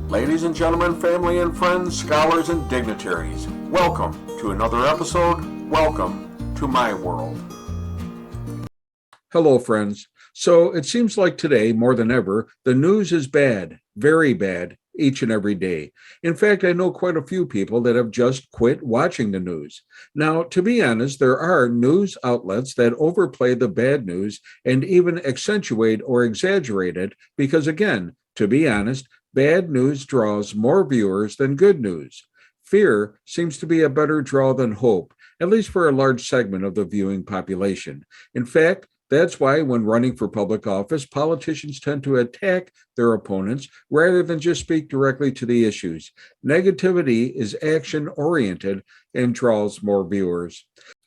Ladies and gentlemen, family and friends, scholars and dignitaries, welcome to another episode. Welcome to my world. Hello, friends. So it seems like today, more than ever, the news is bad, very bad, each and every day. In fact, I know quite a few people that have just quit watching the news. Now, to be honest, there are news outlets that overplay the bad news and even accentuate or exaggerate it because, again, to be honest, bad news draws more viewers than good news. Fear seems to be a better draw than hope, at least for a large segment of the viewing population. In fact, that's why when running for public office, politicians tend to attack their opponents rather than just speak directly to the issues. Negativity is action oriented and draws more viewers.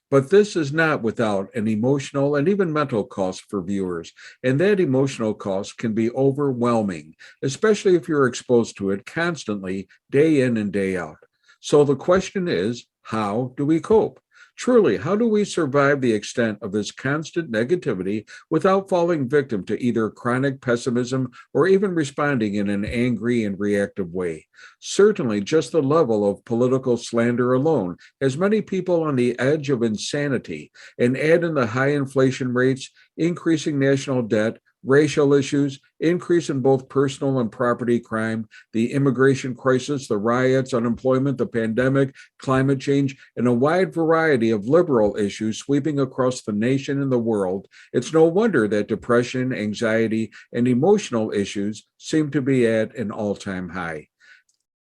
But this is not without an emotional and even mental cost for viewers, and that emotional cost can be overwhelming, especially if you're exposed to it constantly, day in and day out. So the question is, how do we cope? Truly, how do we survive the extent of this constant negativity without falling victim to either chronic pessimism or even responding in an angry and reactive way? Certainly, just the level of political slander alone has many people on the edge of insanity, and add in the high inflation rates, increasing national debt, racial issues, increase in both personal and property crime, the immigration crisis, the riots, unemployment, the pandemic, climate change, and a wide variety of liberal issues sweeping across the nation and the world. It's no wonder that depression, anxiety, and emotional issues seem to be at an all-time high.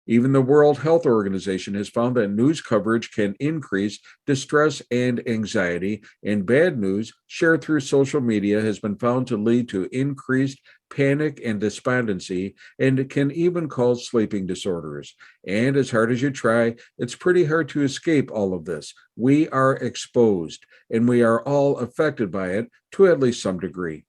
Even the World Health Organization has found that news coverage can increase distress and anxiety, and bad news shared through social media has been found to lead to increased panic and despondency, and it can even cause sleeping disorders. And as hard as you try, it's pretty hard to escape all of this. We are exposed, and we are all affected by it to at least some degree.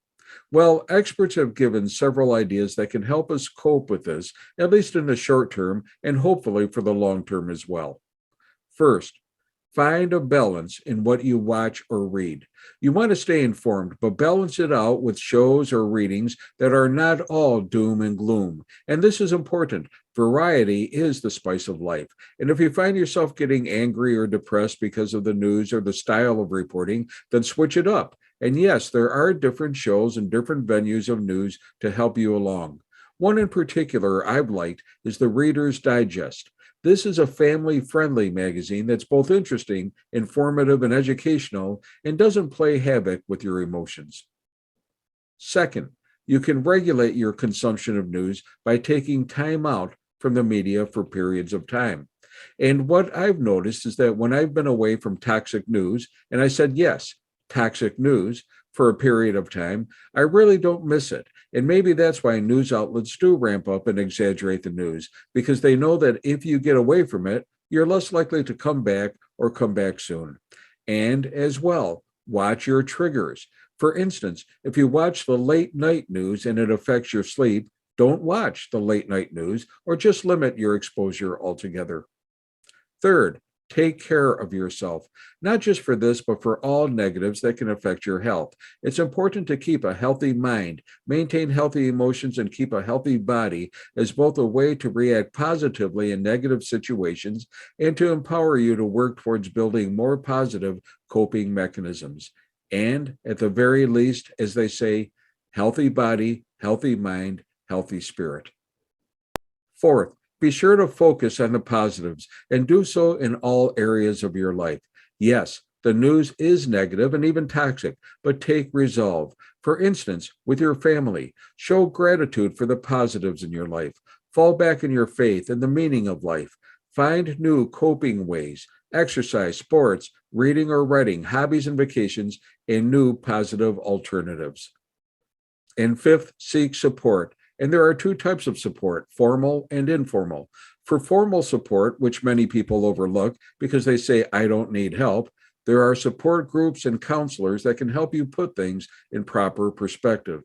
Well, experts have given several ideas that can help us cope with this, at least in the short term and hopefully for the long term as well. First, find a balance in what you watch or read. You want to stay informed, but balance it out with shows or readings that are not all doom and gloom. And this is important. Variety is the spice of life. And if you find yourself getting angry or depressed because of the news or the style of reporting, then switch it up. And yes, there are different shows and different venues of news to help you along. One in particular I've liked is the Reader's Digest. This is a family friendly magazine that's both interesting, informative, and educational, and doesn't play havoc with your emotions. Second, you can regulate your consumption of news by taking time out from the media for periods of time. And what I've noticed is that when I've been away from toxic news, and I said yes, toxic news, for a period of time, I really don't miss it. And maybe that's why news outlets do ramp up and exaggerate the news, because they know that if you get away from it, you're less likely to come back or come back soon. And as well, watch your triggers. For instance, if you watch the late night news and it affects your sleep, don't watch the late night news or just limit your exposure altogether. Third, take care of yourself, not just for this, but for all negatives that can affect your health. It's important to keep a healthy mind, maintain healthy emotions, and keep a healthy body as both a way to react positively in negative situations and to empower you to work towards building more positive coping mechanisms. And at the very least, as they say, healthy body, healthy mind, healthy spirit. Fourth, be sure to focus on the positives and do so in all areas of your life. Yes, the news is negative and even toxic, but take resolve. For instance, with your family, show gratitude for the positives in your life. Fall back in your faith and the meaning of life. Find new coping ways, exercise, sports, reading or writing, hobbies and vacations, and new positive alternatives. And fifth, seek support. And there are two types of support, formal and informal. For formal support, which many people overlook because they say, I don't need help, there are support groups and counselors that can help you put things in proper perspective.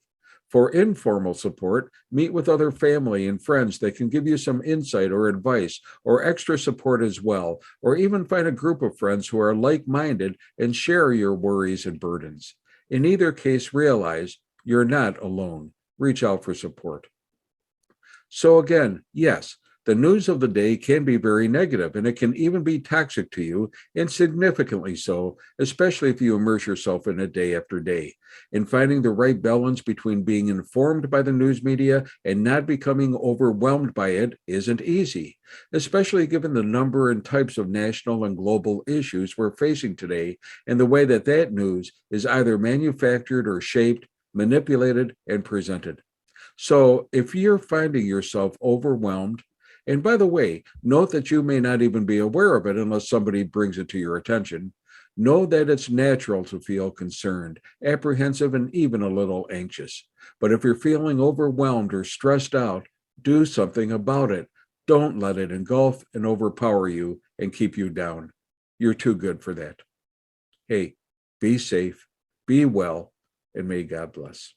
For informal support, meet with other family and friends that can give you some insight or advice or extra support as well, or even find a group of friends who are like-minded and share your worries and burdens. In either case, realize you're not alone. Reach out for support. So, again, yes, the news of the day can be very negative and it can even be toxic to you, and significantly so, especially if you immerse yourself in it day after day. And finding the right balance between being informed by the news media and not becoming overwhelmed by it isn't easy, especially given the number and types of national and global issues we're facing today and the way that that news is either manufactured or shaped, manipulated, and presented. So if you're finding yourself overwhelmed, and by the way, note that you may not even be aware of it unless somebody brings it to your attention. Know that it's natural to feel concerned, apprehensive, and even a little anxious. But if you're feeling overwhelmed or stressed out, do something about it. Don't let it engulf and overpower you and keep you down. You're too good for that. Hey, be safe, be well, and may God bless.